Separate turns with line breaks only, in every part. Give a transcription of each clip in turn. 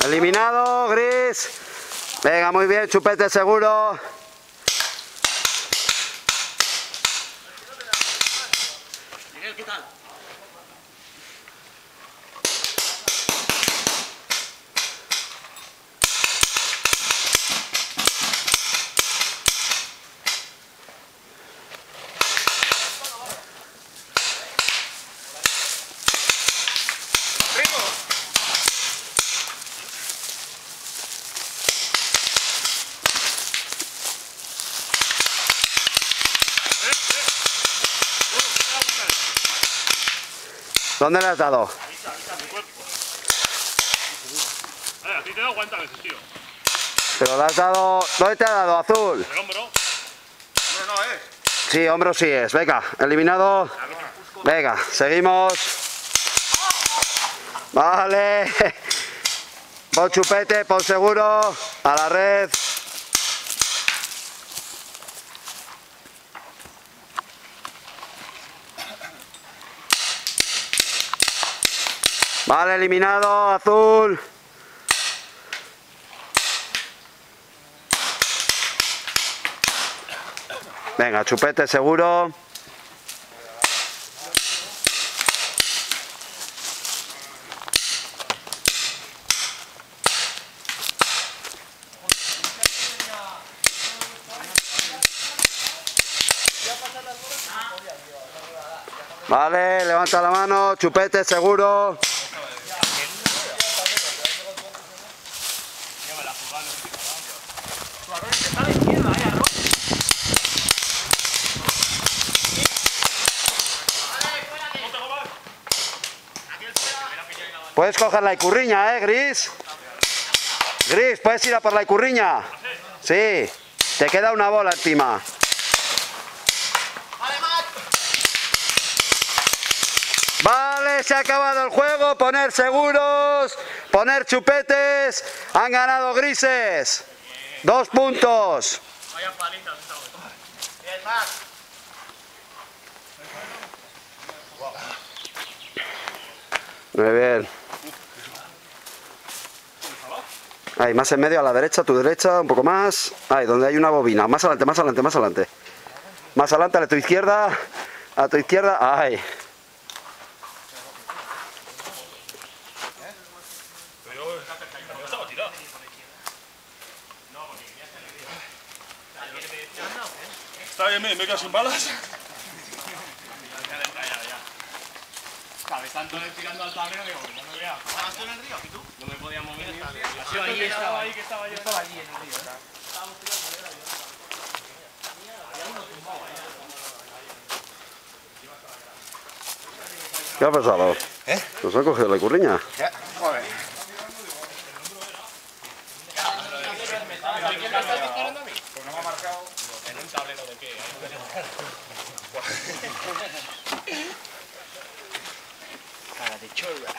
Eliminado, Gris. Venga, muy bien, Chupete seguro.
Miguel, ¿qué tal?
¿Dónde le has dado?
Avisa, mi cuerpo. A ti te da 40 veces, tío.
Pero le has dado... ¿Dónde te ha dado, Azul?
El hombro.
Hombro no es.
Sí, hombro sí es. Venga, eliminado. Venga, seguimos. Vale. Pon Chupete, pon seguro. A la red. Vale, eliminado, Azul. Venga, Chupete seguro. Vale, levanta la mano, Chupete seguro. Puedes coger la icurriña, Gris. Gris, puedes ir a por la icurriña. Sí, te queda una bola encima. Vale, se ha acabado el juego. Poner seguros, poner chupetes. Han ganado Grises. 2 puntos.
Vaya paliza, estamos.
Bien, más.
Muy bien. Ahí, más en medio, a la derecha, a tu derecha, un poco más. Ahí, donde hay una bobina. Más adelante, más adelante, más adelante. Más adelante, a tu izquierda. A tu izquierda. Ahí.
Pero estaba tirado. Está bien, me he quedado sin balas.
¿Sabes? Tanto tirando al tablero que no me veía.
¿Estabas tú en el río? ¿Y tú?
No me podía mover ni
Yo ahí estaba ahí, que estaba yo.
estaba allí en el río.
¿Qué ha pasado? ¿Nos han cogido la icurriña?
Joder.
¿Quién me estás disparando a mí?
Pues no me ha marcado.
En un tablero de qué. Cara de chorra.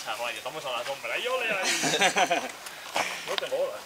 Chaval, estamos a la sombra. Yo le ahí. No tengo bolas.